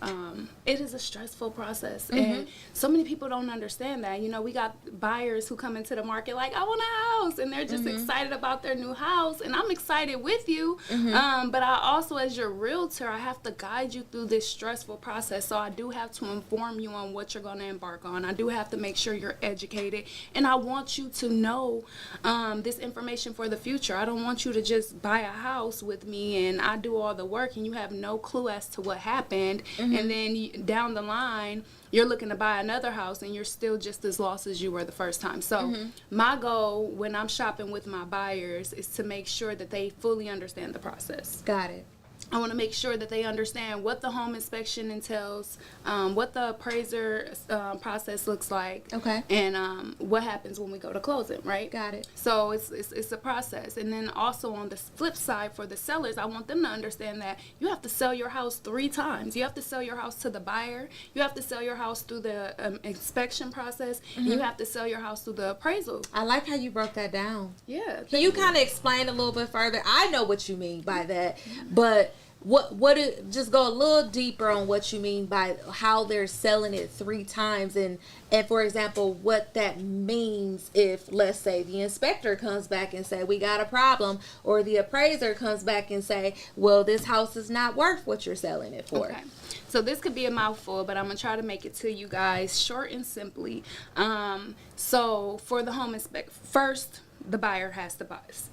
[SPEAKER 8] it is a stressful process. And so many people don't understand that. You know, we got buyers who come into the market like, I want a house, and they're just excited about their new house, and I'm excited with you. But I also, as your realtor, I have to guide you through this stressful process. So I do have to inform you on what you're going to embark on. I do have to make sure you're educated, and I want you to know this information for the future. I don't want you to just buy a house with me and I do all the work and you have no clue as to what happened, and then down the line you're looking to buy another house and you're still just as lost as you were the first time. So my goal when I'm shopping with my buyers is to make sure that they fully understand the process.
[SPEAKER 7] Got it.
[SPEAKER 8] I want to make sure that they understand what the home inspection entails, what the appraiser process looks like, and what happens when we go to closing, right?
[SPEAKER 7] Got it.
[SPEAKER 8] So it's a process. And then also on the flip side for the sellers, I want them to understand that you have to sell your house 3 times. You have to sell your house to the buyer, you have to sell your house through the inspection process, and you have to sell your house through the appraisal.
[SPEAKER 7] I like how you broke that down.
[SPEAKER 8] Yeah.
[SPEAKER 7] Can you kind of explain a little bit further? I know what you mean by that, but just go a little deeper on what you mean by how they're selling it 3 times, and for example, what that means if, let's say, the inspector comes back and say we got a problem, or the appraiser comes back and say, well, this house is not worth what you're selling it for.
[SPEAKER 8] Okay. So this could be a mouthful, but I'm going to try to make it to you guys short and simply. So for the home first, the buyer has to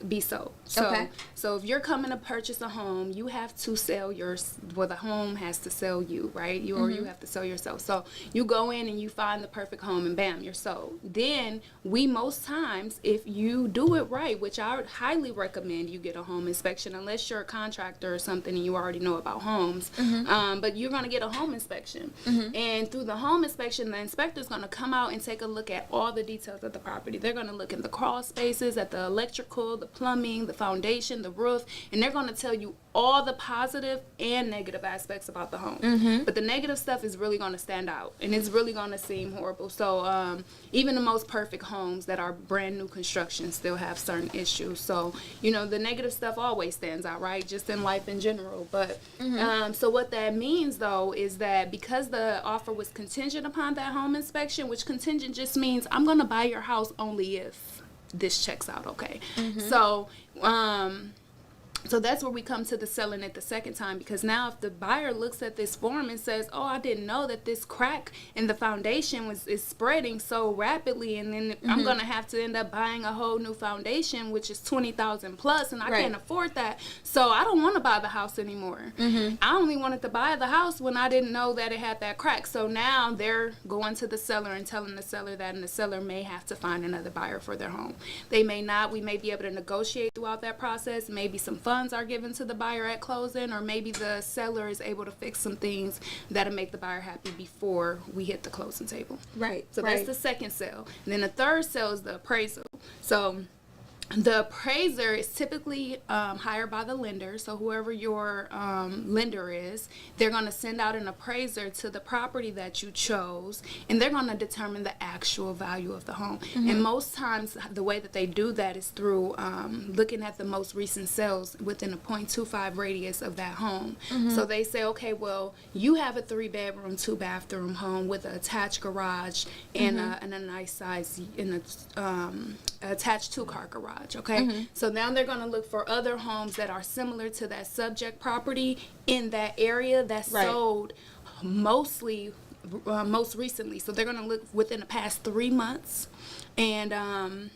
[SPEAKER 8] be sold. So if you're coming to purchase a home, you have to sell the home has to sell you, right? Or you have to sell yourself. So you go in and you find the perfect home and bam, you're sold. Then most times, if you do it right, which I would highly recommend you get a home inspection, unless you're a contractor or something and you already know about homes, but you're going to get a home inspection. And through the home inspection, the inspector's going to come out and take a look at all the details of the property. They're going to look in the crawl spaces, at the electrical, the plumbing, the foundation, the roof, and they're going to tell you all the positive and negative aspects about the home. But the negative stuff is really going to stand out, and it's really going to seem horrible. So even the most perfect homes that are brand new construction still have certain issues. So, you know, the negative stuff always stands out, right? Just in life in general. But so what that means, though, is that because the offer was contingent upon that home inspection, which contingent just means I'm going to buy your house only if this checks out, okay? So that's where we come to the selling it the second time, because now if the buyer looks at this form and says, oh, I didn't know that this crack in the foundation is spreading so rapidly, and then I'm going to have to end up buying a whole new foundation, which is $20,000 plus, and I can't afford that. So I don't want to buy the house anymore. I only wanted to buy the house when I didn't know that it had that crack. So now they're going to the seller and telling the seller that, and the seller may have to find another buyer for their home. They may not. We may be able to negotiate throughout that process. Maybe some funds are given to the buyer at closing, or maybe the seller is able to fix some things that'll make the buyer happy before we hit the closing table.
[SPEAKER 7] Right.
[SPEAKER 8] So that's the second sale. And then the third sale is the appraisal. So The appraiser is typically hired by the lender. So whoever your lender is, they're going to send out an appraiser to the property that you chose, and they're going to determine the actual value of the home. And most times the way that they do that is through looking at the most recent sales within a 0.25 radius of that home. So they say, okay, well, you have a 3-bedroom, 2-bathroom home with an attached garage and a nice size in attached 2-car garage. Okay, so now they're going to look for other homes that are similar to that subject property in that area that sold most recently. So they're going to look within the past 3 months, and and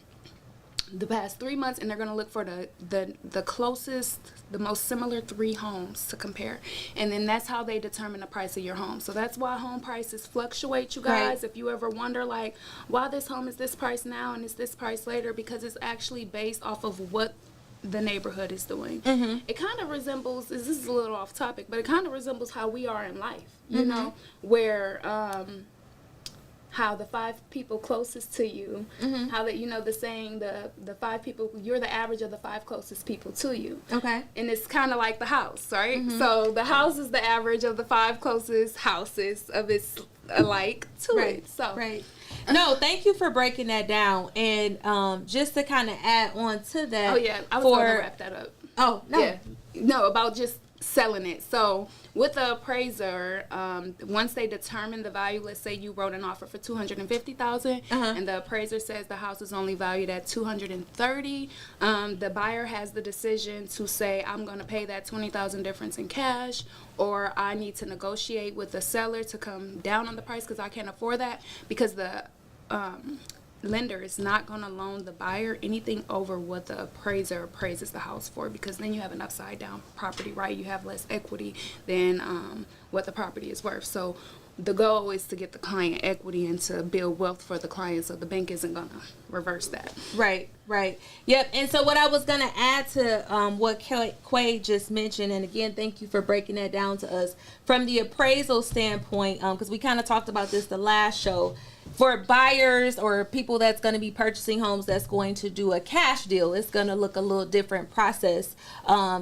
[SPEAKER 8] they're going to look for the closest, the most similar 3 homes to compare. And then that's how they determine the price of your home. So that's why home prices fluctuate, you guys. If you ever wonder, like, why this home is this price now and is this price later, because it's actually based off of what the neighborhood is doing. It kind of resembles, this is a little off topic, but it kind of resembles how we are in life, you know, where how the 5 people closest to you, how that, you know, the saying, the 5 people, you're the average of the 5 closest people to you. Okay. And it's kind of like the house, right? So the house is the average of the 5 closest houses of its alike to it. So
[SPEAKER 7] no, thank you for breaking that down. And just to kind of add on to that.
[SPEAKER 8] Oh yeah, I was going to wrap that up.
[SPEAKER 7] Oh no.
[SPEAKER 8] Yeah. No, about just selling it. So with the appraiser, once they determine the value, let's say you wrote an offer for $250,000, and the appraiser says the house is only valued at $230,000. The buyer has the decision to say, I'm going to pay that $20,000 difference in cash, or I need to negotiate with the seller to come down on the price because I can't afford that, because the lender is not going to loan the buyer anything over what the appraiser appraises the house for, because then you have an upside down property, right? You have less equity than what the property is worth. So the goal is to get the client equity and to build wealth for the client, so the bank isn't going to reverse that.
[SPEAKER 7] Right. Yep. And so what I was going to add to what Quay just mentioned, and again, thank you for breaking that down to us from the appraisal standpoint, because we kind of talked about this the last show. For buyers or people that's going to be purchasing homes that's going to do a cash deal, it's going to look a little different process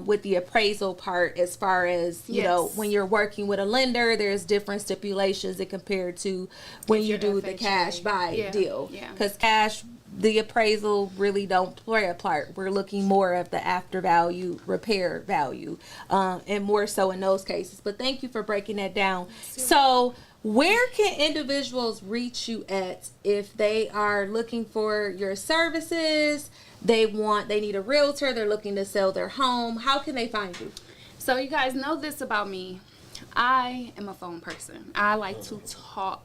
[SPEAKER 7] with the appraisal part, as far as, you know, when you're working with a lender, there's different stipulations compared to when you do the cash buy deal. Because cash, the appraisal really don't play a part. We're looking more at the after value, repair value, and more so in those cases. But thank you for breaking that down. So where can individuals reach you at if they are looking for your services? They need a realtor, they're looking to sell their home. How can they find you?
[SPEAKER 8] So you guys know this about me. I am a phone person. I like to talk.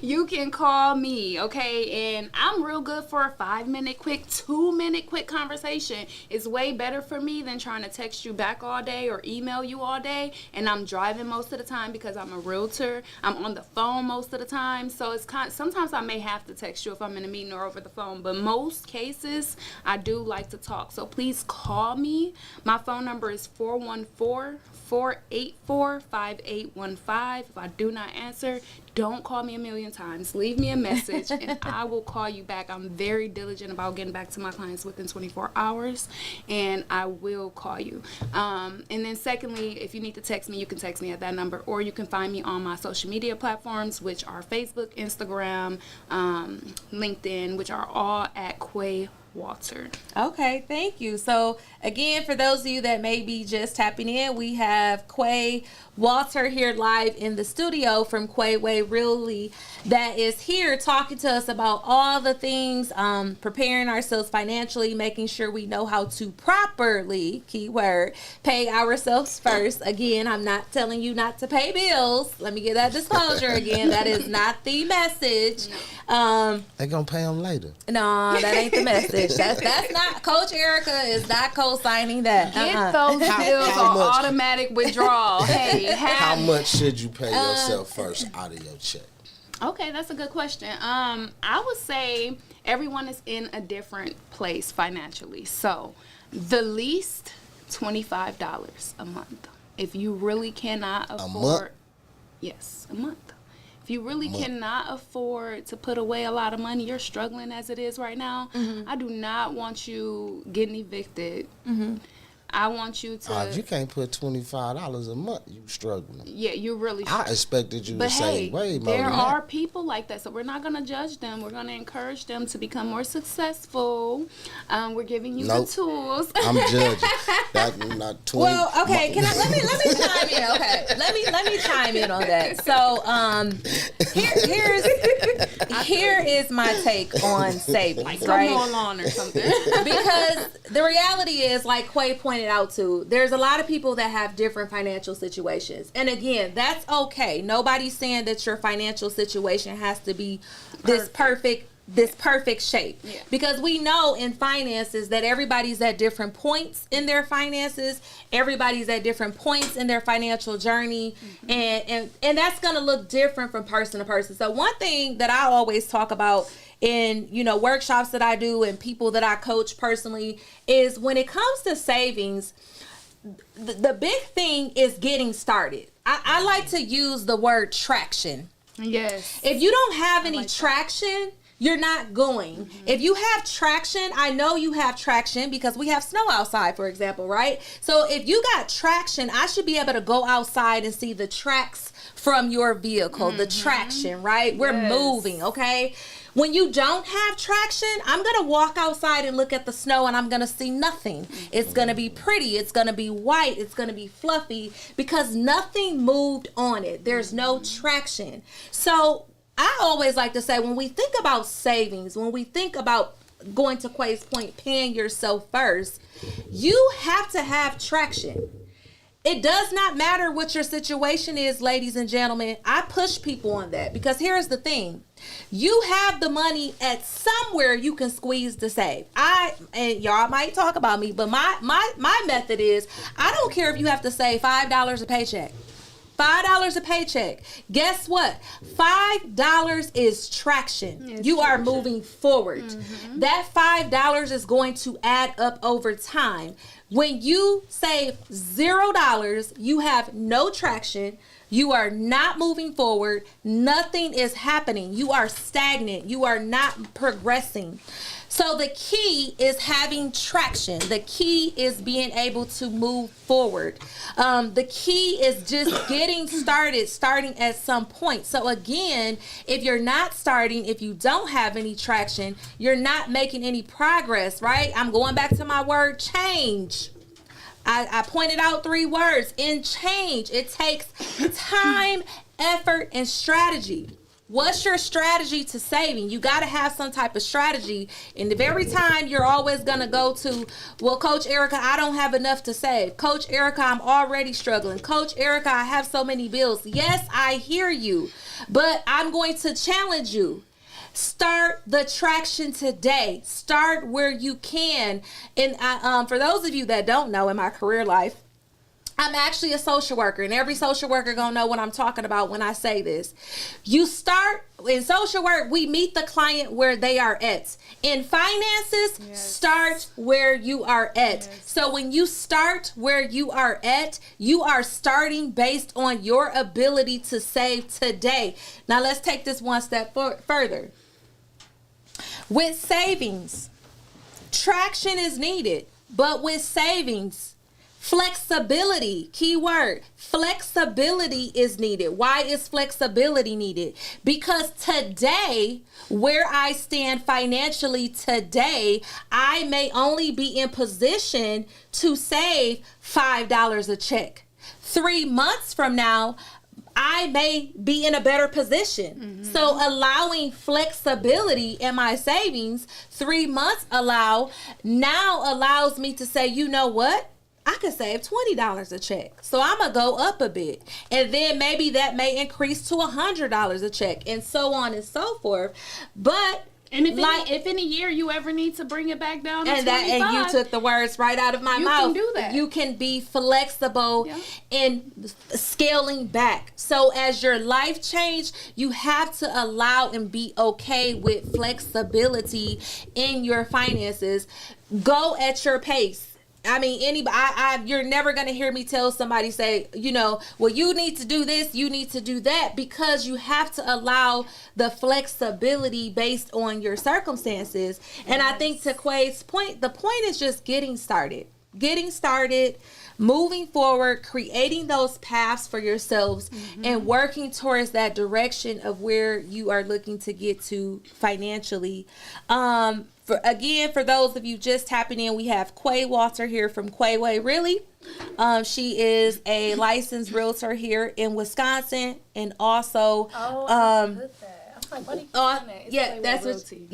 [SPEAKER 8] You can call me, okay? And I'm real good for a 5-minute quick, 2-minute quick conversation. It's way better for me than trying to text you back all day or email you all day. And I'm driving most of the time because I'm a realtor. I'm on the phone most of the time. So it's sometimes I may have to text you if I'm in a meeting or over the phone. But most cases, I do like to talk. So please call me. My phone number is 414-484-5815. If I do not answer, don't call me a million times. Leave me a message and I will call you back. I'm very diligent about getting back to my clients within 24 hours, and I will call you. And then secondly, if you need to text me, you can text me at that number, or you can find me on my social media platforms, which are Facebook, Instagram, LinkedIn, which are all at Quay Walter.
[SPEAKER 7] Okay, thank you. So again, for those of you that may be just tapping in, we have Quay Walter here live in the studio from QuayWay Really, that is here talking to us about all the things, preparing ourselves financially, making sure we know how to properly, keyword, pay ourselves first. Again, I'm not telling you not to pay bills. Let me get that disclosure again. That is not the message.
[SPEAKER 6] They're going to pay them later.
[SPEAKER 7] No, that ain't the message. That's not, Coach Erica is not co-signing that.
[SPEAKER 8] Get those bills on automatic withdrawal. Hey,
[SPEAKER 6] how much should you pay yourself first out of your check?
[SPEAKER 8] Okay, that's a good question. I would say everyone is in a different place financially. So the least $25 a month. If you really cannot afford, yes, a month. if you really cannot afford to put away a lot of money, you're struggling as it is right now, I do not want you getting evicted. I want you to.
[SPEAKER 6] If you can't put $25 a month, you struggling.
[SPEAKER 8] Yeah, you really.
[SPEAKER 6] I expected you to say way more
[SPEAKER 8] there
[SPEAKER 6] than
[SPEAKER 8] are
[SPEAKER 6] that.
[SPEAKER 8] people like that, so we're not going to judge them. We're going to encourage them to become more successful. We're giving you the tools.
[SPEAKER 6] I'm judging. That's not 20.
[SPEAKER 7] Well, okay. Let me chime in. Okay, let me chime in on that. So, here is my take on savings.
[SPEAKER 8] Like,
[SPEAKER 7] right?
[SPEAKER 8] come on lawn or something.
[SPEAKER 7] Because the reality is, like Quay pointed out too, there's a lot of people that have different financial situations. And again, that's okay. Nobody's saying that your financial situation has to be this perfect shape. Yeah. Because we know in finances that everybody's at different points in their finances. Everybody's at different points in their financial journey. And that's going to look different from person to person. So one thing that I always talk about in, workshops that I do and people that I coach personally is when it comes to savings, the big thing is getting started. I like to use the word traction.
[SPEAKER 8] Yes.
[SPEAKER 7] If you don't have any traction, you're not going. If you have traction, I know you have traction because we have snow outside, for example, right? So if you got traction, I should be able to go outside and see the tracks from your vehicle, the traction, right? We're moving, okay? When you don't have traction, I'm going to walk outside and look at the snow and I'm going to see nothing. It's going to be pretty. It's going to be white. It's going to be fluffy because nothing moved on it. There's no traction. So I always like to say when we think about savings, when we think about going to Quay's point, paying yourself first, you have to have traction. It does not matter what your situation is, ladies and gentlemen. I push people on that because here's the thing. You have the money at somewhere you can squeeze to save. And y'all might talk about me, but my method is I don't care if you have to save $5 a paycheck. $5 a paycheck. Guess what? $5 is traction. You are moving forward. That $5 is going to add up over time. When you save $0, you have no traction. You are not moving forward. Nothing is happening. You are stagnant. You are not progressing. So the key is having traction. The key is being able to move forward. The key is just getting starting at some point. So again, if you're not starting, if you don't have any traction, you're not making any progress, right? I'm going back to my word change. I pointed out 3 words. In change, it takes time, effort, and strategy. What's your strategy to saving? You got to have some type of strategy. And if every time you're always going to go to, well, Coach Erica, I don't have enough to save. Coach Erica, I'm already struggling. Coach Erica, I have so many bills. Yes, I hear you, but I'm going to challenge you. Start the traction today. Start where you can. And for those of you that don't know, in my career life, I'm actually a social worker, and every social worker gonna know what I'm talking about when I say this. You start in social work, we meet the client where they are at. In finances, start where you are at. So when you start where you are at, you are starting based on your ability to save today. Now let's take this one step further. With savings, traction is needed, but with savings, flexibility, key word, flexibility is needed. Why is flexibility needed? Because today, where I stand financially today, I may only be in position to save $5 a check. 3 months from now, I may be in a better position. So allowing flexibility in my savings, 3 months now allows me to say, you know what? I could save $20 a check. So I'm going to go up a bit. And then maybe that may increase to $100 a check and so on and so forth. But
[SPEAKER 8] and if in a year you ever need to bring it back down to 25,
[SPEAKER 7] and you took the words right out of my mouth.
[SPEAKER 8] You can do that.
[SPEAKER 7] You can be flexible in scaling back. So as your life change, you have to allow and be okay with flexibility in your finances. Go at your pace. I mean, anybody. You're never gonna hear me tell somebody say, well, you need to do this, you need to do that, because you have to allow the flexibility based on your circumstances. And I think to Quay's point, the point is just getting started, moving forward, creating those paths for yourselves, and working towards that direction of where you are looking to get to financially. For those of you just tapping in, we have Quay Walter here from QuayWay Really. She is a licensed realtor here in Wisconsin, and also
[SPEAKER 8] Like, what are you calling that? It's
[SPEAKER 7] yeah, that's
[SPEAKER 8] Realty.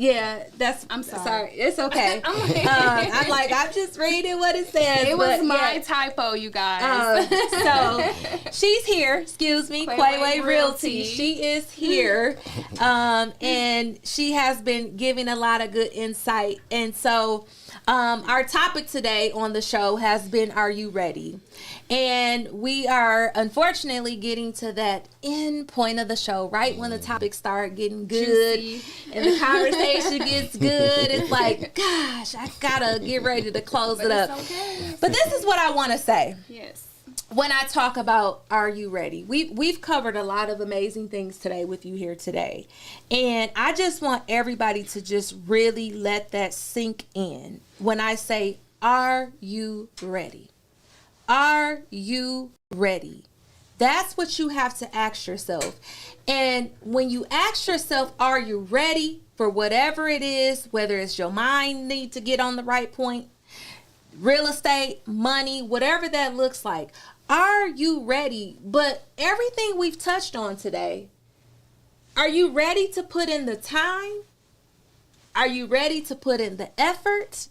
[SPEAKER 7] I'm sorry. It's okay. I'm just reading what it says.
[SPEAKER 8] It was my typo, you guys.
[SPEAKER 7] So she's here. Excuse me, QuayWay Realty. She is here, and she has been giving a lot of good insight. And so, our topic today on the show has been, "Are you ready?" And we are unfortunately getting to that end point of the show, right when the topics start getting good. Juicy. And the conversation gets good. It's like, gosh, I gotta get ready to close it up. Okay. But this is what I want to say.
[SPEAKER 8] Yes.
[SPEAKER 7] When I talk about, are you ready? We've covered a lot of amazing things today with you here today. And I just want everybody to just really let that sink in. When I say, are you ready? Are you ready? That's what you have to ask yourself. And when you ask yourself, are you ready for whatever it is, whether it's your mind need to get on the right point, real estate, money, whatever that looks like, are you ready? But everything we've touched on today, are you ready to put in the time? Are you ready to put in the effort?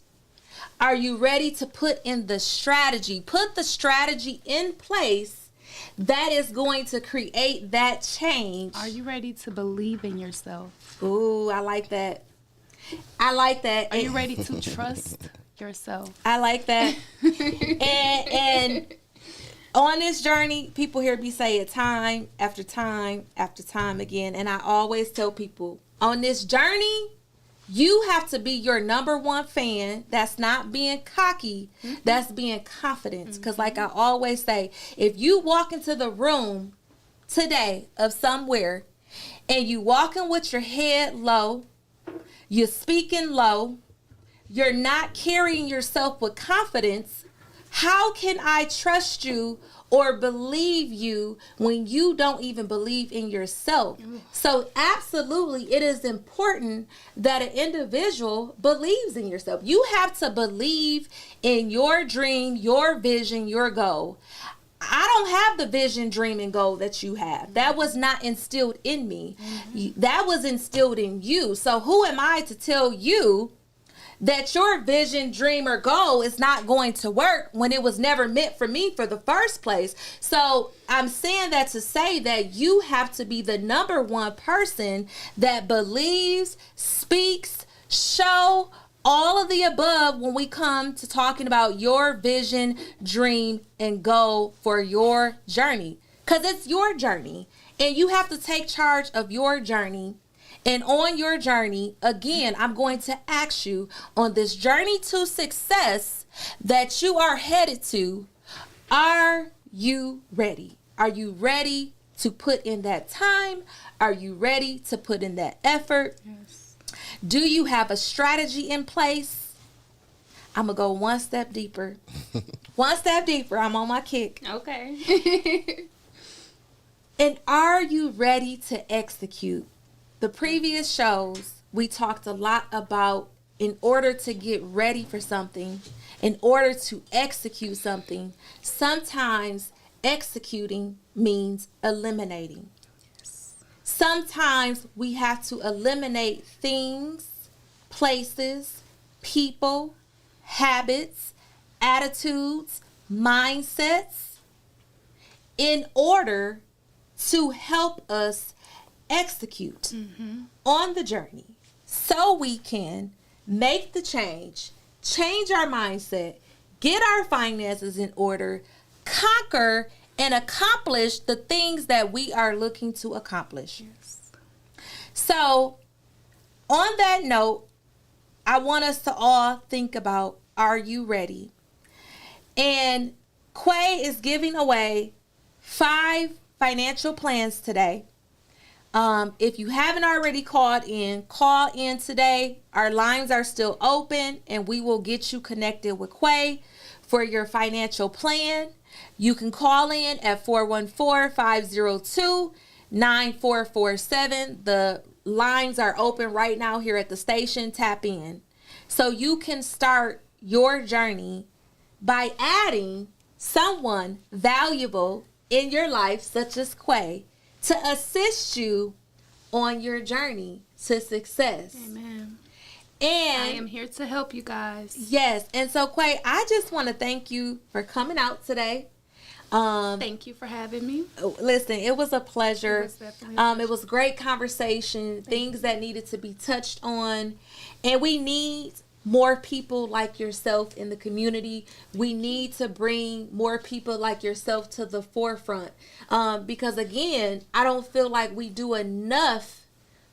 [SPEAKER 7] Are you ready to put in the strategy? Put the strategy in place that is going to create that change.
[SPEAKER 8] Are you ready to believe in yourself?
[SPEAKER 7] Ooh, I like that.
[SPEAKER 8] Are you ready to trust yourself?
[SPEAKER 7] I like that. and on this journey, people hear me say it time after time after time again. And I always tell people, on this journey, you have to be your number one fan. That's not being cocky. That's being confident. Because like I always say, if you walk into the room today of somewhere and you walking with your head low, you're speaking low, you're not carrying yourself with confidence, how can I trust you or believe you when you don't even believe in yourself? So absolutely, it is important that an individual believes in yourself. You have to believe in your dream, your vision, your goal. I don't have the vision, dream, and goal that you have. That was not instilled in me. That was instilled in you. So who am I to tell you that your vision, dream, or goal is not going to work when it was never meant for me for the first place? So I'm saying that to say that you have to be the number one person that believes, speaks, show all of the above when we come to talking about your vision, dream, and goal for your journey. Because it's your journey, and you have to take charge of your journey. And on your journey, again, I'm going to ask you, on this journey to success that you are headed to, are you ready? Are you ready to put in that time? Are you ready to put in that effort? Yes. Do you have a strategy in place? I'm going to go one step deeper. One step deeper. I'm on my kick.
[SPEAKER 8] Okay.
[SPEAKER 7] And are you ready to execute? The previous shows, we talked a lot about, in order to get ready for something, in order to execute something, sometimes executing means eliminating. Yes. Sometimes we have to eliminate things, places, people, habits, attitudes, mindsets, in order to help us execute on the journey, so we can make the change our mindset, get our finances in order, conquer and accomplish the things that we are looking to accomplish. Yes. So on that note, I want us to all think about, are you ready? And Quay is giving away 5 financial plans today. If you haven't already call in today. Our lines are still open, and we will get you connected with Quay for your financial plan. You can call in at 414-502-9447. The lines are open right now here at the station. Tap in. So you can start your journey by adding someone valuable in your life, such as Quay, to assist you on your journey to success.
[SPEAKER 8] Amen.
[SPEAKER 7] And
[SPEAKER 8] I am here to help you guys.
[SPEAKER 7] Yes. And so, Quay, I just want to thank you for coming out today.
[SPEAKER 8] Thank you for having me.
[SPEAKER 7] Listen, it was a pleasure.
[SPEAKER 8] It was definitely a pleasure.
[SPEAKER 7] It was great conversation, things that needed to be touched on. And we need more people like yourself in the community. We need to bring more people like yourself to the forefront. Because again, I don't feel like we do enough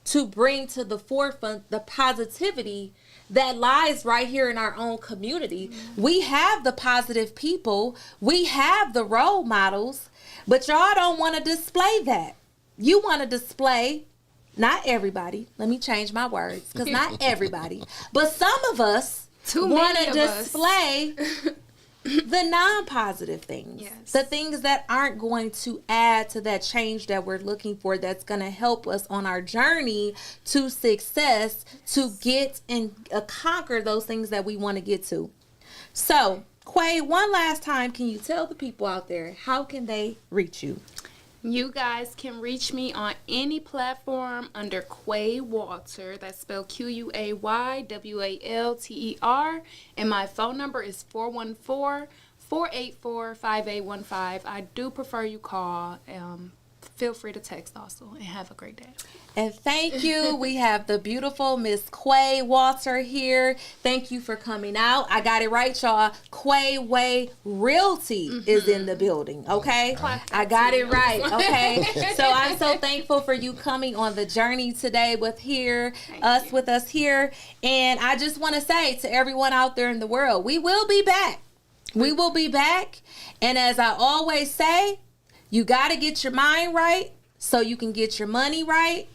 [SPEAKER 7] to bring to the forefront the positivity that lies right here in our own community. We have the positive people. We have the role models, but y'all don't want to display that. You want to display, not everybody, let me change my words, because not everybody, but some of us want to display the non-positive things,
[SPEAKER 8] yes,
[SPEAKER 7] the things that aren't going to add to that change that we're looking for, that's going to help us on our journey to success, to get and conquer those things that we want to get to. So, Quay, one last time, can you tell the people out there, how can they reach you?
[SPEAKER 8] You guys can reach me on any platform under Quay Walter. That's spelled QuayWalter. And my phone number is 414-484-5815. I do prefer you call. Feel free to text also. And have a great day.
[SPEAKER 7] And thank you. We have the beautiful Miss Quay Walter here. Thank you for coming out. I got it right, y'all. QuayWay Realty is in the building, okay? I got it right, okay? So I'm so thankful for you coming on the journey today with us here. And I just want to say to everyone out there in the world, we will be back. We will be back. And as I always say, you got to get your mind right so you can get your money right.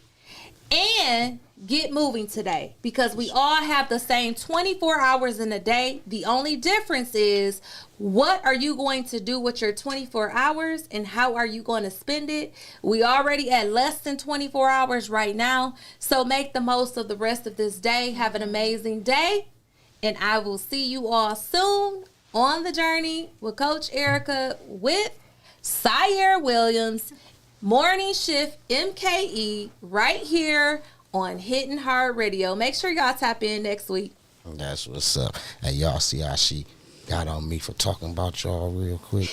[SPEAKER 7] And get moving today, because we all have the same 24 hours in a day. The only difference is, what are you going to do with your 24 hours and how are you going to spend it? We already at less than 24 hours right now. So make the most of the rest of this day. Have an amazing day. And I will see you all soon on the journey with Coach Erica with Sy'Eir Williams. Morning Shift Mke right here on Hittin Hard Radio. Make sure y'all tap in next week.
[SPEAKER 6] That's what's up. And y'all see how she got on me for talking about y'all real quick.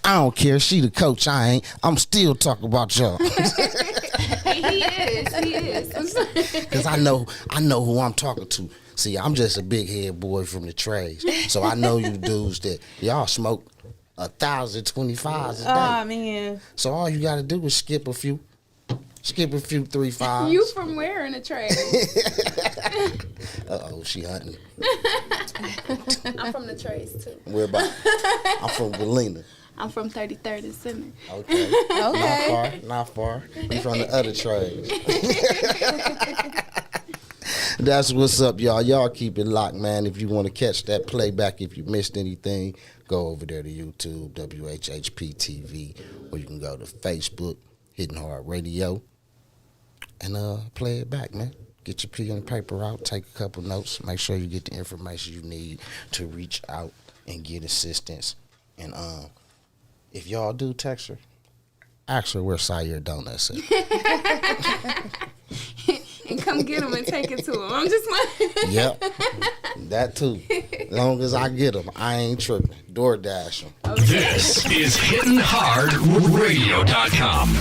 [SPEAKER 6] I don't care. She the coach. I ain't. I'm still talking about y'all.
[SPEAKER 8] He is.
[SPEAKER 6] Because I know who I'm talking to. See, I'm just a big head boy from the trades. So I know you dudes that y'all smoke 1,025s a day.
[SPEAKER 7] Oh, man.
[SPEAKER 6] So all you got to do is skip a few 3-5s.
[SPEAKER 8] You from where in the trade?
[SPEAKER 6] Uh-oh, she hunting.
[SPEAKER 8] I'm from the trades too.
[SPEAKER 6] Where about? I'm from Galena.
[SPEAKER 8] I'm from 33rd and Center.
[SPEAKER 6] Okay. Not far. You from the other trades. That's what's up, y'all. Y'all keep it locked, man. If you want to catch that playback, if you missed anything, go over there to YouTube, WHHP TV, or you can go to Facebook, Hittin Hard Radio, and play it back, man. Get your pen and paper out, take a couple notes, make sure you get the information you need to reach out and get assistance. And if y'all do text her, ask her where Sy'Eir Donuts at.
[SPEAKER 8] And come get them and take it to them. I'm just like...
[SPEAKER 6] Yep, that too. As long as I get them, I ain't tripping. DoorDash them.
[SPEAKER 3] This is HittinHardRadio.com.